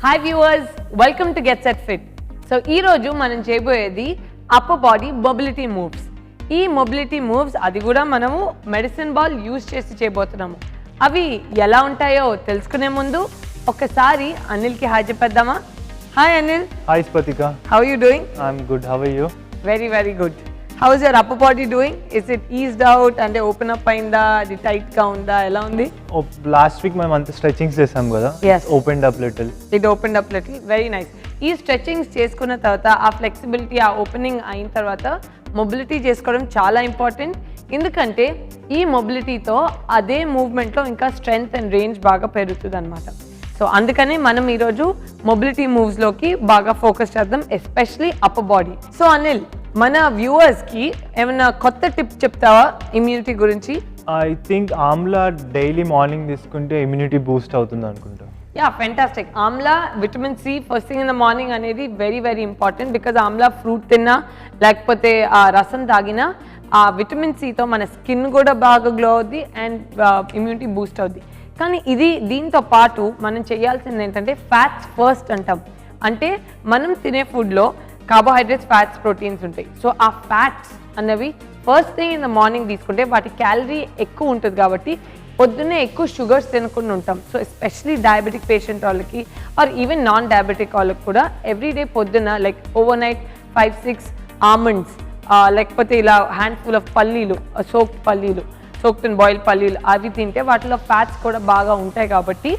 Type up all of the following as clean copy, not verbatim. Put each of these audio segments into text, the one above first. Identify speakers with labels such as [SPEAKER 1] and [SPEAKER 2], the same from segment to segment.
[SPEAKER 1] Hi viewers, welcome to get set fit. So ఈరోజు మనం చేయబోయేది అప్పర్ బాడీ మొబిలిటీ మూవ్స్. ఈ మొబిలిటీ మూవ్స్ అది కూడా మనము మెడిసిన్ బాల్ యూజ్ చేసి చేయబోతున్నాము. అవి ఎలా ఉంటాయో తెలుసుకునే ముందు ఒకసారి అనిల్కి హాయ్ చెప్పేద్దామా? Hi Anil.
[SPEAKER 2] Hi Spathika.
[SPEAKER 1] How you doing?
[SPEAKER 2] I'm good. How are you?
[SPEAKER 1] Very very good. How is your upper body doing? Is it eased out and open up అయిందా? అది టైట్ గా ఉందా? ఎలా ఉంది?
[SPEAKER 2] లాస్ట్ వీక్ మనం అంత స్ట్రెచింగ్స్ చేసాం కదా.
[SPEAKER 1] Yes.
[SPEAKER 2] Opened up little.
[SPEAKER 1] It opened up little. Very nice. ఈ స్ట్రెచింగ్స్ చేసుకున్న తర్వాత ఆ ఫ్లెక్సిబిలిటీ ఆ ఓపెనింగ్ అయిన తర్వాత మొబిలిటీ చేసుకోవడం చాలా ఇంపార్టెంట్. ఎందుకంటే ఈ మొబిలిటీతో అదే మూవ్మెంట్లో ఇంకా స్ట్రెంగ్త్ అండ్ రేంజ్ బాగా పెరుగుతుంది అనమాట. సో అందుకని మనం ఈరోజు మొబిలిటీ మూవ్స్లోకి బాగా ఫోకస్ చేద్దాం, especially upper body. So Anil, మన వ్యూవర్స్కి ఏమైనా కొత్త టిప్ చెప్తావా ఇమ్యూనిటీ గురించి?
[SPEAKER 2] I think amla daily morning తీసుకుంటే ఇమ్యూనిటీ బూస్ట్ అవుతుంది అనుకుంటా.
[SPEAKER 1] Yeah, fantastic. Amla vitamin C first thing in the morning అనేది very very important. Because amla fruit తిన్నా లేకపోతే ఆ రసం తాగినా ఆ విటమిన్ సితో మన స్కిన్ కూడా బాగా గ్లో అవుద్ది అండ్ ఇమ్యూనిటీ బూస్ట్ అవుద్ది. కానీ దీంతో పాటు మనం చేయాల్సింది ఏంటంటే ఫ్యాట్స్ ఫస్ట్ అంటాం. అంటే మనం తినే ఫుడ్లో కార్బోహైడ్రేట్స్, ఫ్యాట్స్, ప్రోటీన్స్ ఉంటాయి. సో ఆ ఫ్యాట్స్ అన్నవి first thing in the morning తీసుకుంటే వాటి క్యాలరీ ఎక్కువ ఉంటుంది కాబట్టి పొద్దున్నే ఎక్కువ షుగర్స్ తినకుండా ఉంటాం. సో ఎస్పెషలీ డయాబెటిక్ పేషెంట్ వాళ్ళకి ఆర్ ఈవెన్ నాన్ డయాబెటిక్ వాళ్ళకి కూడా ఎవ్రీడే పొద్దున్న లైక్ ఓవర్ నైట్ 5-6 ఆల్మండ్స్ లేకపోతే ఇలా హ్యాండ్ఫుల్ ఆఫ్ పల్లీలు, సోక్డ్ అండ్ బాయిల్ పల్లీలు అవి తింటే వాటిలో ఫ్యాట్స్ కూడా బాగా ఉంటాయి కాబట్టి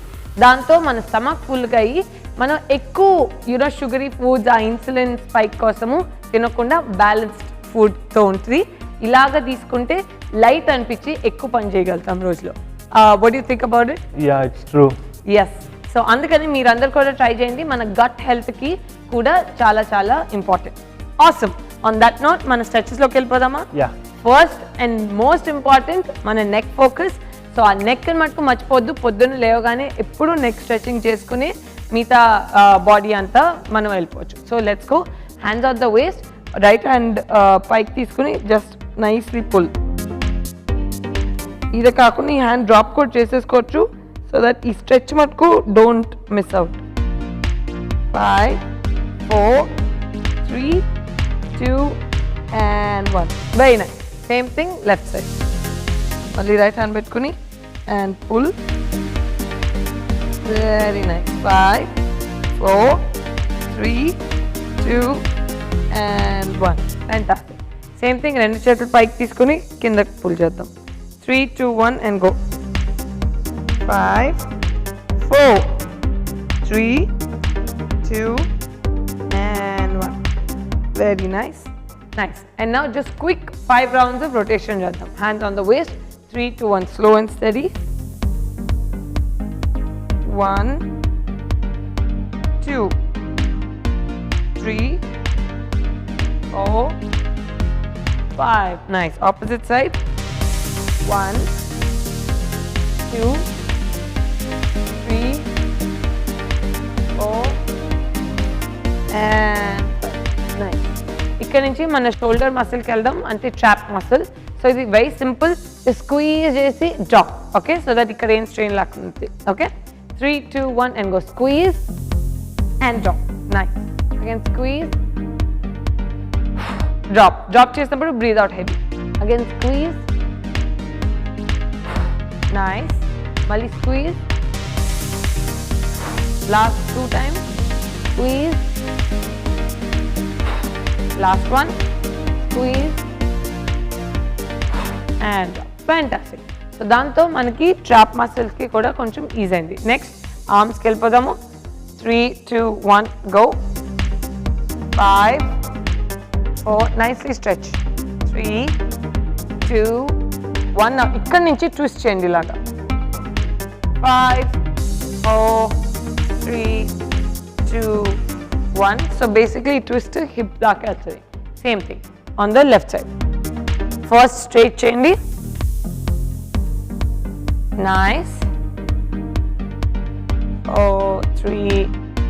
[SPEAKER 1] దాంతో మన స్టమక్ ఫుల్గా అయ్యి మనం ఎక్కువ షుగరీ ఫుడ్స్ ఆ ఇన్సులిన్ స్పైక్ కోసము తినకుండా బ్యాలెన్స్డ్ ఫుడ్తో ఉంటుంది. ఇలాగ తీసుకుంటే లైట్ అనిపించి ఎక్కువ పని చేయగలుగుతాం రోజులో. What you think about it?
[SPEAKER 2] Yeah, it's true.
[SPEAKER 1] Yes. So అందుకని మీరందరూ కూడా ట్రై చేయండి. మన గట్ హెల్త్కి కూడా చాలా చాలా important. Awesome. On that note మన స్ట్రెచెస్లోకి వెళ్ళిపోదామా?
[SPEAKER 2] Yeah.
[SPEAKER 1] First and most important మన నెక్ ఫోకస్. సో ఆ నెక్ మటుకు మర్చిపోద్దు. పొద్దున్న లేవగానే ఎప్పుడు నెక్ స్ట్రెచింగ్ చేసుకుని మిగతా బాడీ అంతా మనం వెళ్ళిపోవచ్చు. So let's go. Hands on the waste, right hand పైకి తీసుకుని జస్ట్ నైస్లీ పుల్. ఇది కాకుండా ఈ హ్యాండ్ డ్రాప్ కూడా చేసేసుకోవచ్చు సో దట్ ఈ స్ట్రెచ్ మటుకు don't miss out. 5, 4, 3, 2 and 1. Very nice. Same thing left side. మళ్ళీ రైట్ హ్యాండ్ పెట్టుకుని and pull. Very nice. 5, 4, 3, 2 and 1. Fantastic. Same thing రెండు చేతులు పైకి తీసుకుని కిందకి పుల్ చేద్దాం. 3, 2, 1 and go. 5, 4, 3, 2 and 1. Very nice. Nice. And now just quick 5 rounds of rotation చేద్దాం. Hands on the waist. 3, 2, 1. Slow and steady. 1, 2, 3, 4, 5. Nice. Opposite side. 1, 2, 3, 4 and 5. Nice. ఇక్కడ నుంచి మన షోల్డర్ మసిల్కి వెళ్దాం, అంటే ట్రాప్ మసిల్. సో ఇది వెరీ సింపుల్. స్క్వీజ్ చేసి drop. Okay, so that ఇక్కడ ఏం strain లాక్కుంది. Okay, 3, 2, 1 and go. Squeeze and drop. Nice. Again squeeze, drop. Drop చేసినప్పుడు breathe out heavy. Again squeeze. Nice. మళ్ళీ squeeze. Last 2 times. Squeeze. Last one. Squeeze and drop. Fantastic. So దాంతో మనకి trap మసిల్స్కి కూడా కొంచెం easy అయింది. Next ఆర్మ్స్కి వెళ్ళిపోదాము. 3, 2, 1 go. 5, 4 nicely stretch. 3, 2, 1. ఇక్కడ నుంచి ట్విస్ట్ చేయండి ఇలాగా. 5, 4, 3, 2, 1. సో బేసిక్లీ ట్విస్ట్ హిప్ దాకా వెళ్తుంది. Same thing on the left side. First straight చేయండి. Nice. 4, 3,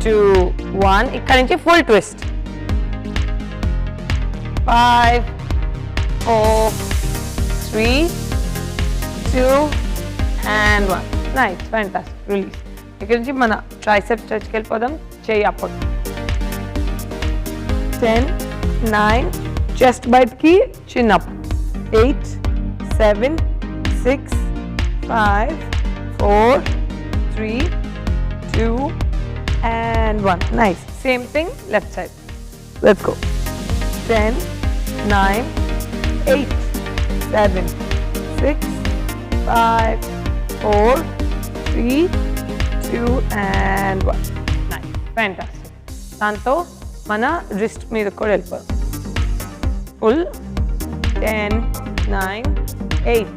[SPEAKER 1] 2, 1. ఇక్కడ నుంచి full twist. 5, 4, 3, 2 and 1. Nice. Fantastic. Release. ఇక్కడ నుంచి మన ట్రైసెప్ స్ట్రెచ్కి వెళ్ళిపోదాం. చెయ్యి అప్పుడు 10, 9, చెస్ట్ బయటికి, చిన్ up. 8, 7, 6, 5, 4, 3, 2 and 1. Nice. Same thing left side. Let's go. 10, 9, 8, 7, 6, 5, 4, 3, 2 and 1. Nice. Fantastic. దాంతో మన రిస్ట్ మీద కూడా వెళ్ళిపోదాం. Full 10, 9, 8,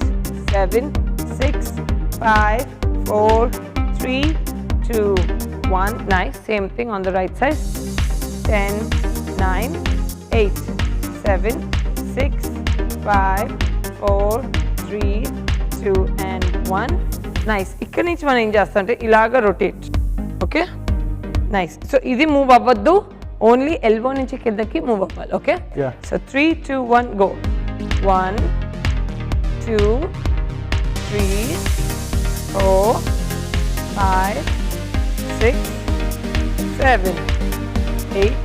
[SPEAKER 1] 7, 6, 5, 4, 3, 2, 1. Nice. Same thing on the right side. 10, 9, 8, 7, 6, 5, 4, 3, 2 and 1. Nice. ఇక్కడ నుంచి మనం ఏం చేస్తాం అంటే ఇలాగా రొటేట్. Okay, nice. సో ఇది మూవ్ అవ్వద్దు, ఓన్లీ ఎల్బో నుంచి కిందకి మూవ్ అవ్వాలి. Okay, so 3, 2, 1 go. 1, 2, 3, 4, 5, 6, 7, 8,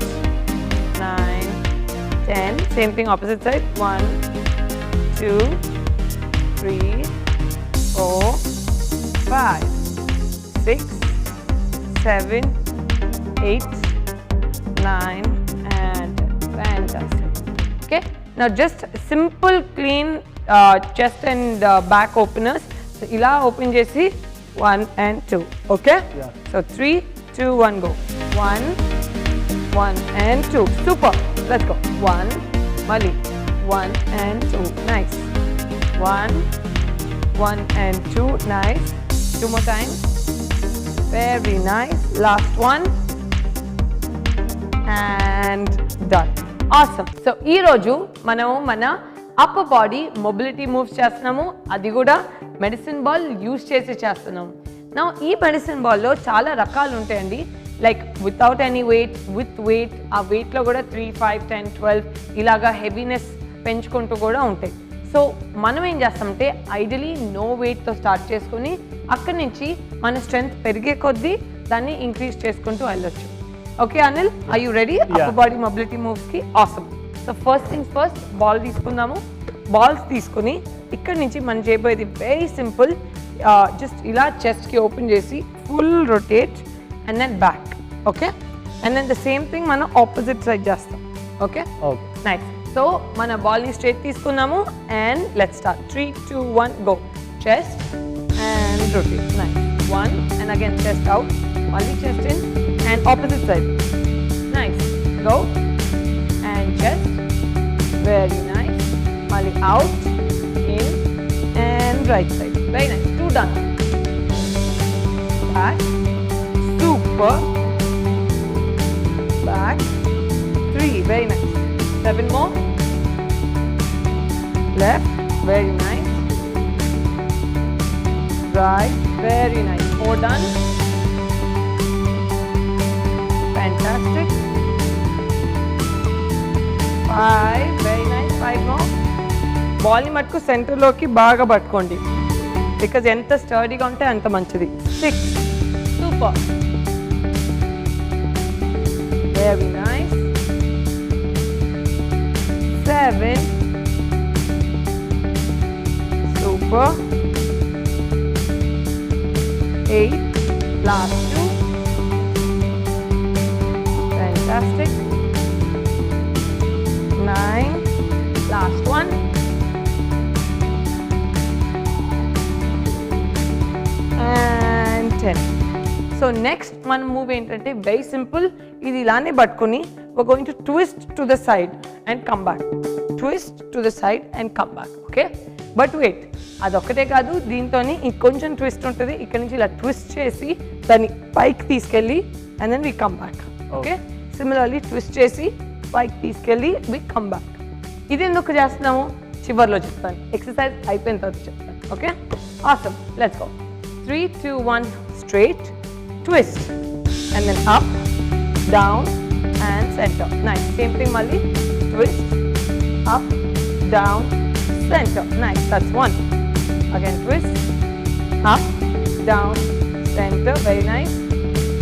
[SPEAKER 1] 9, 10. Same thing opposite side. 1, 2, 3, 4, 5, 6, 7, 8, 9 and 10. Fantastic. Okay, now just simple clean chest and back openers. So ila open chesi 1 and 2. Okay, so 3, 2, 1 go. 1, 1 and 2. Super. Let's go. 1, mali 1 and 2. Nice. 1, 1 and 2. Nice. 2 more times. Very nice. Last one and done. Awesome. So ee roju manamu mana upper body mobility moves చేస్తున్నాము, అది కూడా medicine ball use చేసి చేస్తున్నాము. నా ఈ medicine బాల్లో చాలా రకాలు ఉంటాయండి. Like without any wait, with wait, ఆ వెయిట్లో కూడా 3, 5, 10, 12 ఇలాగా హెవీనెస్ పెంచుకుంటూ కూడా ఉంటాయి. సో మనం ఏం చేస్తామంటే ఐడియలీ నో వెయిట్తో స్టార్ట్ చేసుకుని అక్కడి నుంచి మన స్ట్రెంగ్త్ పెరిగే కొద్దీ దాన్ని ఇంక్రీజ్ చేసుకుంటూ వెళ్ళొచ్చు. Okay Anil, are you ready upper body mobility మూవ్స్కి? Awesome. So first things first, ball తీసుకుందాము. బాల్స్ తీసుకుని ఇక్కడి నుంచి మనం చేయబోయేది వెరీ సింపుల్. జస్ట్ ఇలా చెస్ట్కి ఓపెన్ చేసి full rotate and then back. Okay, and then the same thing మనం ఆపోజిట్ సైడ్ చేస్తాం. Okay, nice. సో మన బాల్ని స్ట్రైట్ తీసుకున్నాము and let's start. 3, 2, 1 go. Chest and rotate. Nice. 1 and again chest out. Only chest in and opposite side. Nice. Go and chest. Very nice. Only out, in and right side. Very nice. 2 done. Back. Super. Back. 3. Very nice. 7 more. Left. Very nice. Right, very nice. 4 done. Fantastic. 5, very nice. 5 more. బాల్ని మటుకు సెంటర్లోకి బాగా పట్టుకోండి, because ఎంత స్టర్డీగా ఉంటే అంత మంచిది. 6, super. Very nice. 7, super. 8, last 2. Fantastic. 9, last 1. And 10. So next మన మూవ్ ఏంటంటే వెరీ సింపుల్. ఇది ఇలానే పట్టుకొని we're going to twist to the side and come back. Twist to the side and come back. Okay? But wait, అదొక్కటే కాదు, దీంతో ఇంకొంచెం twist ఉంటుంది. ఇక్కడ నుంచి ఇలా ట్విస్ట్ చేసి దాన్ని పైకి తీసుకెళ్ళి and then we come back. Okay, similarly twist చేసి పైకి తీసుకెళ్ళి వి కమ్ బ్యాక్. ఇది ఎందుకు చేస్తున్నాము చివర్లో చెప్తాను, ఎక్సర్సైజ్ అయిపోయిన తర్వాత చెప్తాను. Okay, awesome. Let's go. 3, 2, 1 straight, twist and then up, down and center. Nice. Same thing malli. Twist, up, down, center. Nice. That's 1. Again twist, up, down, center. center, very nice.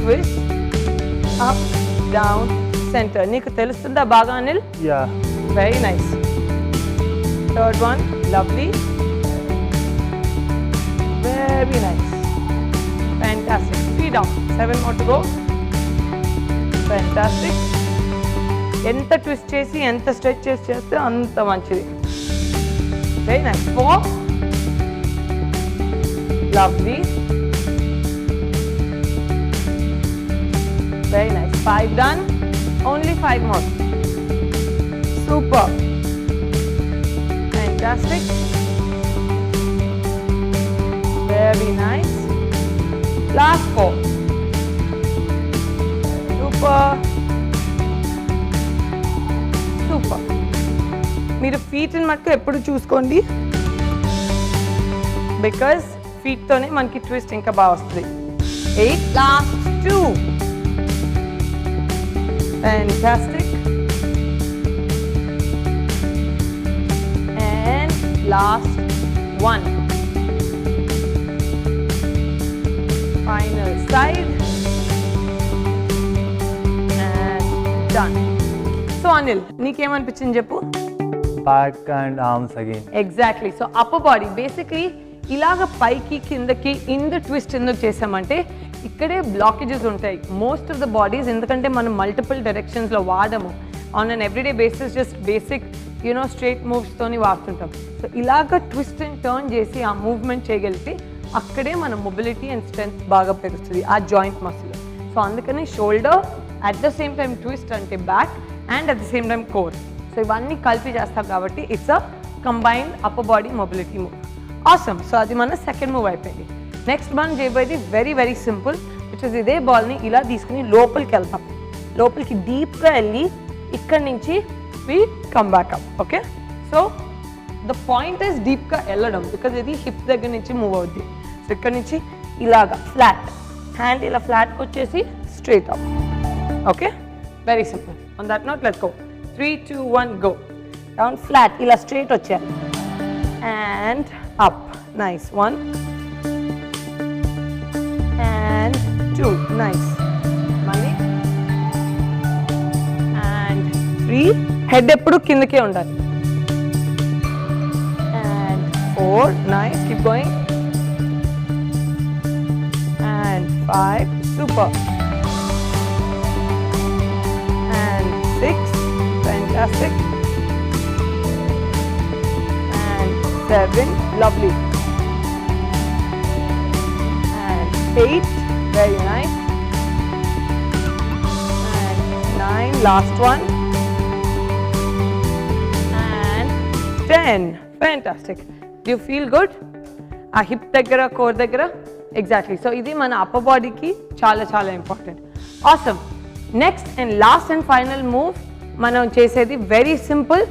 [SPEAKER 1] Twist, up, down, center. నీకు తెలుస్తుందా బాగా Anil?
[SPEAKER 2] Yeah.
[SPEAKER 1] Very nice. Third one, lovely. Very nice. Fantastic. 3 down. 7 more to go. Fantastic. ఎంత twist చేసి ఎంత stretch చేసి చేస్తే అంత మంచిది. Very nice. 4. Lovely. Very nice. 5 done. Only 5 more. Super. Fantastic. Very nice. Last 4. Super. Super. మీరు ఫీట్ని మటుకు ఎప్పుడు చూసుకోండి, బికాస్ ఫీట్తోనే మనకి ట్విస్ట్ ఇంకా బాగా వస్తుంది. 8. Last 2. Fantastic. And last 1. Final side. And done. So Anil, నీకేమనిపించింది చెప్పు?
[SPEAKER 2] Back and arms again.
[SPEAKER 1] Exactly. So upper body basically ఇలాగ పైకి కిందకి ఇన్ ద ట్విస్ట్ ఎందుకు చేసామంటే ఇక్కడే బ్లాకేజెస్ ఉంటాయి మోస్ట్ ఆఫ్ ద బాడీస్, ఎందుకంటే మనం మల్టిపుల్ డైరెక్షన్స్లో వాడము. On an everyday basis just basic straight మూవ్స్తోని వాడుతుంటాం. సో ఇలాగ ట్విస్ట్ అండ్ టర్న్ చేసి ఆ మూవ్మెంట్ చేయగలిగితే అక్కడే మన మొబిలిటీ అండ్ స్ట్రెంగ్త్ బాగా పెరుగుతుంది ఆ జాయింట్ మసిల్. సో అందుకని shoulder at the same time twist అంటే back and at the same time core. So ఇవన్నీ కలిపి చేస్తాం కాబట్టి it's a combined upper body mobility move. Awesome. So అది మన సెకండ్ మూవ్ అయిపోయింది. నెక్స్ట్ మనం చేయబోయేది very very simple, which is ఇదే బాల్ని ఇలా తీసుకుని లోపలికి వెళ్తాం. లోపలికి డీప్గా వెళ్ళి ఇక్కడి నుంచి we come back up. Okay, so the point is డీప్గా వెళ్ళడం బికాజ్ ఇది హిప్ దగ్గర నుంచి మూవ్ అవుద్ది. సో ఇక్కడ నుంచి ఇలాగా ఫ్లాట్ హ్యాండ్ ఇలా ఫ్లాట్కి వచ్చేసి straight up. Okay, very simple. On that note let's go. 3, 2, 1 go. Down flat ఇలా స్ట్రైట్ వచ్చేయాలి and up. Nice. 1 and 2. Nice. మళ్ళీ and 3. హెడ్ ఎప్పుడు కిందకే ఉండాలి and 4. Nice. Keep going and 5. Super. And 6. Fantastic. And 7. Lovely. And 8. Very nice. And 9. Last one. And 10. Fantastic. Do you feel good? ఆ hip దగ్గర core దగ్గర exactly. So ఇది మన upper బాడీకి చాలా చాలా important. Awesome. Next and last and final move మనం చేసేది వెరీ సింపుల్.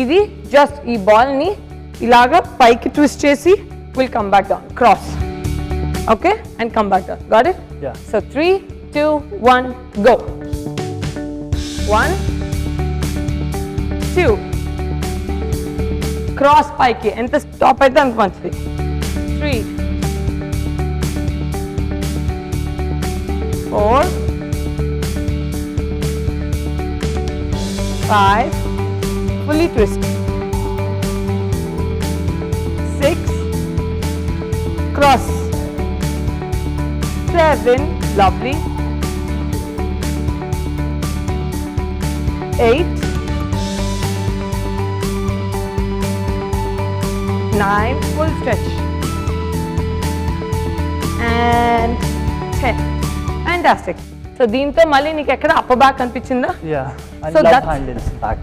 [SPEAKER 1] ఇది జస్ట్ ఈ బాల్ని ఇలాగా పైకి ట్విస్ట్ చేసి will come back down cross. Okay, and come back down. Got it?
[SPEAKER 2] Yeah.
[SPEAKER 1] So 3, 2, 1 go. 1, 2 cross పైకి ఎంత స్టాప్ అయితే అంత మంచిది. 3, 4, 5, fully twist. 6, cross. 7, lovely. 8, 9, full stretch. And 10. Fantastic. So దీంతో మళ్ళీ నీకు ఎక్కడ అప్పర్ బ్యాక్ అనిపించిందా?
[SPEAKER 2] Yeah. And
[SPEAKER 1] So
[SPEAKER 2] love
[SPEAKER 1] that's-
[SPEAKER 2] handles back.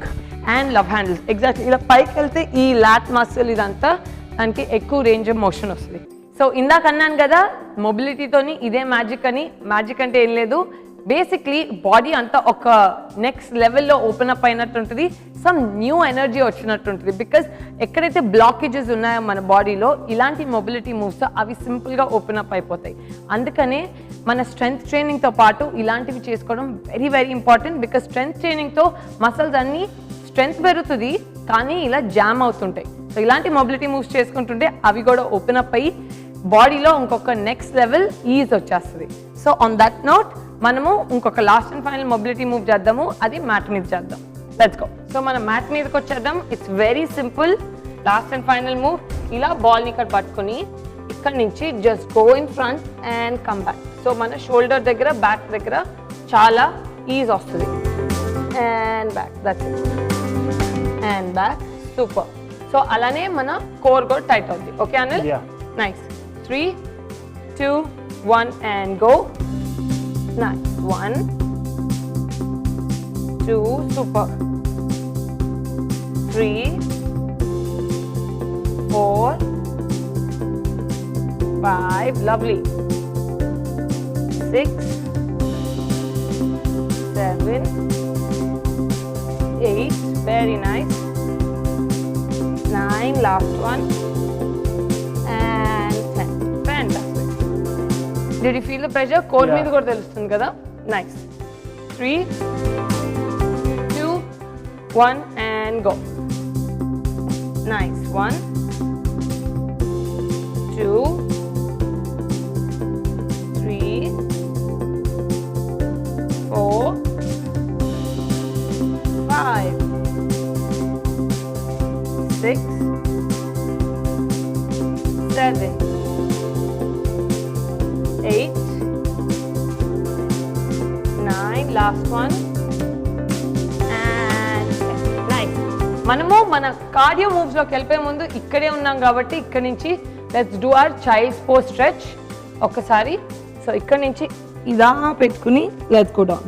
[SPEAKER 1] And love handles exactly. ఇలా పైకి వెళ్తే ఈ లాట్ మసిల్ ఇదంతా దానికి ఎక్కువ రేంజ్ ఆఫ్ మోషన్ వస్తుంది. సో ఇందాక అన్నాను కదా మొబిలిటీతోని ఇదే మ్యాజిక్ అని. మ్యాజిక్ అంటే ఏం లేదు, బేసిక్లీ బాడీ అంతా ఒక నెక్స్ట్ లెవెల్లో ఓపెన్ అప్ అయినట్టు ఉంటుంది, సమ్ న్యూ ఎనర్జీ వచ్చినట్టు ఉంటుంది. బికాస్ ఎక్కడైతే బ్లాకేజెస్ ఉన్నాయో మన బాడీలో ఇలాంటి మొబిలిటీ మూవ్స్ అవి సింపుల్గా ఓపెన్ అప్ అయిపోతాయి. అందుకనే మన స్ట్రెంగ్త్ ట్రైనింగ్తో పాటు ఇలాంటివి చేసుకోవడం very very important. Because strength ట్రైనింగ్తో మసిల్స్ అన్నీ స్ట్రెంగ్త్ పెరుగుతుంది కానీ ఇలా జామ్ అవుతుంటాయి. సో ఇలాంటి మొబిలిటీ మూవ్స్ చేసుకుంటుంటే అవి కూడా ఓపెన్ అప్ అయ్యి బాడీలో ఇంకొక నెక్స్ట్ లెవెల్ ఈజ్ వచ్చేస్తుంది. సో ఆన్ దట్ నోట్ మనము ఇంకొక last and final mobility move చేద్దాము, అది మ్యాట్ మీద చేద్దాం. Let's go. సో మనం మ్యాట్ మీదకి వచ్చేద్దాం. It's very simple. Last and final move, ఇలా బాల్ని ఇక్కడ పట్టుకుని ఇక్కడ నుంచి just go in front and come back. So మన షోల్డర్ దగ్గర బ్యాక్ దగ్గర చాలా ఈజ్ వస్తుంది. And back, that's it. And back, super. So అలానే మన కోర్ కూడా టైట్ అవుతుంది. Okay Anil? Nice. 3, 2, 1 and go. Nice. 1, 2, super. 3, 4, 5, lovely. 6, 7, 8, very nice. 9, last one, and 10. Fantastic. Did you feel the pressure? Core మీద కూడా తెలుస్తుంది కదా? Nice. 3, 2, 1 and go. Nice. 1, 2, 3, 4, 5, 6, 7, 8, 9, last one, and 10. Nice. మనము మన కార్డియో మూవ్స్ లోకి వెళ్ళిపోయే ముందు ఇక్కడే ఉన్నాం కాబట్టి ఇక్కడ నుంచి let's do our child's pose stretch ఒక్కసారి. సో ఇక్కడ నుంచి ఇలా పెట్టుకుని లెట్స్ గో డౌన్.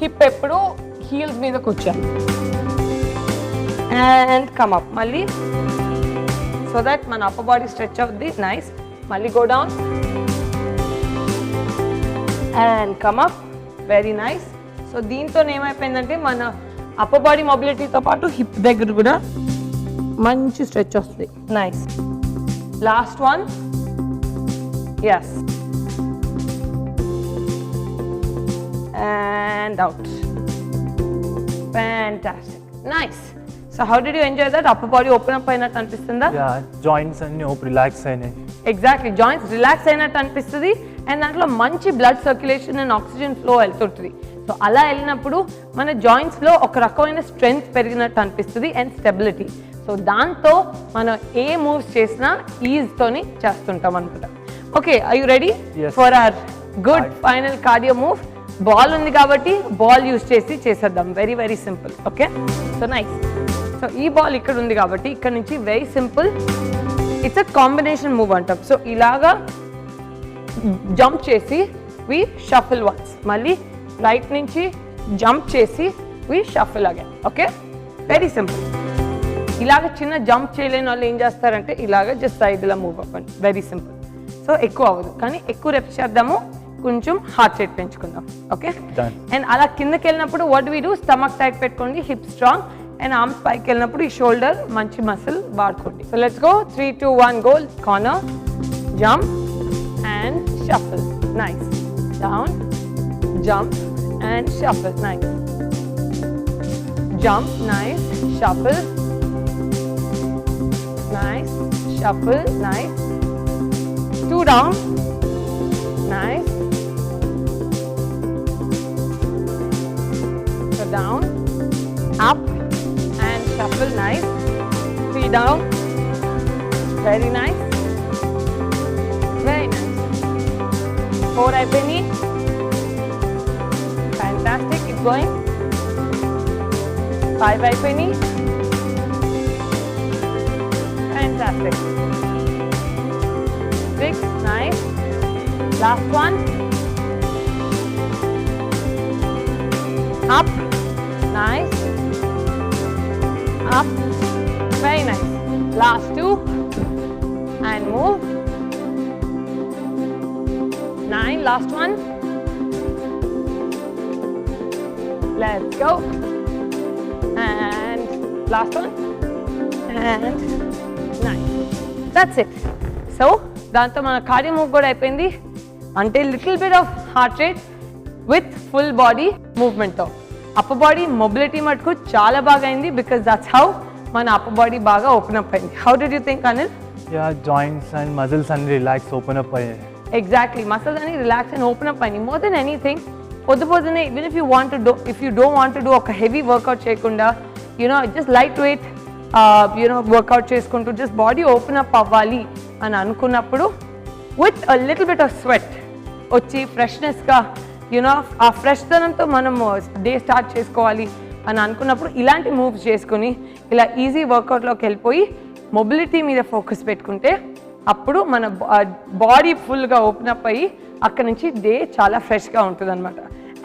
[SPEAKER 1] హిప్ ఎప్పుడు హీల్స్ మీద కూర్చోండి అండ్ కమ్ అప్ మళ్ళీ, సో దట్ మన అప్పర్ బాడీ స్ట్రెచ్ అవుద్ది. నైస్. మళ్ళీ go down and come up. Very nice. So దీంతో ఏమైపోయిందంటే మన అప్పర్ బాడీ మొబిలిటీతో పాటు హిప్ దగ్గర కూడా మంచి స్ట్రెచ్ వస్తుంది. Nice. Last one. Yes. And out. Fantastic. Nice. So how did you enjoy that? Upper body open up అయినట్టు అనిపిస్తుందా?
[SPEAKER 2] జాయింట్స్ అన్ని రిలాక్స్ అయినాయి.
[SPEAKER 1] ఎగ్జాక్ట్లీ, జాయింట్స్ రిలాక్స్ అయినట్టు అనిపిస్తుంది అండ్ దాంట్లో మంచి blood circulation and oxygen flow వెళ్తుంటుంది. సో అలా వెళ్ళినప్పుడు మన జాయింట్స్లో ఒక రకమైన స్ట్రెంగ్త్ పెరిగినట్టు అనిపిస్తుంది అండ్ స్టెబిలిటీ. సో దాంతో మనం ఏ మూవ్స్ చేసినా ఈజ్తోని చేస్తుంటాం అనుకుంటా. Okay, are you ready for our good final cardio move? Ball ఉంది కాబట్టి బాల్ యూజ్ చేసి చేసేద్దాం. Very very simple. Okay, so nice. So ఈ బాల్ ఇక్కడ ఉంది కాబట్టి ఇక్కడ నుంచి very simple, it's a combination move అంటాం. సో ఇలాగా జంప్ చేసి వి షఫుల్ వన్స్, మళ్ళీ రైట్ నుంచి జంప్ చేసి we shuffle again. Okay, very simple. ఇలాగ చిన్న జంప్ చేయలేని వాళ్ళు ఏం చేస్తారంటే ఇలాగ జస్ట్ సైడ్లా మూవ్ అవ్వండి. Very simple. సో ఎక్కువ అవ్వదు కానీ ఎక్కువ రెప్స్ చేద్దాము, కొంచెం హార్ట్ రేట్ పెంచుకుందాం. ఓకే, అండ్ అలా కిందకి వెళ్ళినప్పుడు what we do, stomach tight పెట్టుకోండి, హిప్ స్ట్రాంగ్, అండ్ ఆర్మ్స్ పైకి వెళ్ళినప్పుడు ఈ షోల్డర్ మంచి మసిల్ వాడుకోండి. So let's go. 3, 2, 1 go. Corner, jump and shuffle. Nice. Down, jump and shuffle. Nice. Jump, nice. Shuffle, nice. Shuffle, nice. 2 down, nice. So down, up and shuffle, nice. 3 down, very nice. Very nice. 4 అయిపోయింది. Fantastic, keep going. 5 అయిపోయింది. Fantastic. 6, nice. Last one. Up, nice. Up, very nice. Last 2 and move. 9, last one. Let's go. And last one. And nice. That's it. So దాంతో మన cardio move కూడా అయిపోయింది. అంటే little bit of heart rate with full body మూవ్మెంట్తో. Upper body mobility మటుకు చాలా బాగా అయింది బికాస్ దట్స్ హౌ మన అప్పర్ బాడీ బాగా ఓపెన్ అప్ అయింది. How did you think Anil?
[SPEAKER 2] Yeah joints and muscles అన్ని రిలాక్స్ ఓపెన్ అప్ అయ్యాయి.
[SPEAKER 1] ఎగ్జాక్ట్లీ మసిల్స్ అని రిలాక్స్ అండ్ ఓపెన్ అప్ అయినాయి. మోర్ దెన్ ఎనీథింగ్ పొద్దునే even if you don't want to do ఒక heavy workout చేయకుండా just light wait work out చేసుకుంటూ just body open up అవ్వాలి అని అనుకున్నప్పుడు with a little bit of sweat వచ్చి ఫ్రెష్నెస్గా ఆ ఫ్రెష్దనంతో మనము డే స్టార్ట్ చేసుకోవాలి అని అనుకున్నప్పుడు ఇలాంటి మూవ్స్ చేసుకుని ఇలా ఈజీ వర్కౌట్లోకి వెళ్ళిపోయి మొబిలిటీ మీద ఫోకస్ పెట్టుకుంటే అప్పుడు మన బాడీ ఫుల్గా ఓపెన్ అప్ అయ్యి అక్కడ నుంచి డే చాలా ఫ్రెష్గా ఉంటుంది అనమాట.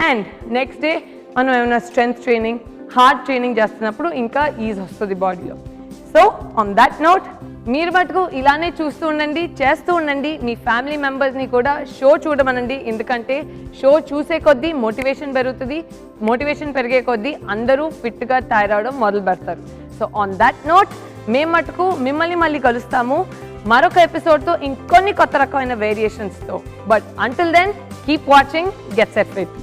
[SPEAKER 1] అండ్ నెక్స్ట్ డే మనం ఏమైనా స్ట్రెంగ్త్ ట్రైనింగ్ హార్ట్ ట్రైనింగ్ చేస్తున్నప్పుడు ఇంకా ఈజ్ వస్తుంది బాడీలో. సో ఆన్ దట్ నోట్ మీరు మటుకు ఇలానే చూస్తూ ఉండండి, చేస్తూ ఉండండి. మీ ఫ్యామిలీ మెంబర్స్ని కూడా షో చూడమనండి. ఎందుకంటే షో చూసే కొద్దీ మోటివేషన్ పెరుగుతుంది. మోటివేషన్ పెరిగే కొద్దీ అందరూ ఫిట్గా తయారవడం మొదలు పెడతారు. సో ఆన్ దట్ నోట్ మేము మటుకు మిమ్మల్ని మళ్ళీ కలుస్తాము మరొక ఎపిసోడ్తో, ఇంకొన్ని కొత్త రకమైన వేరియేషన్స్తో. But until then keep watching get set fit.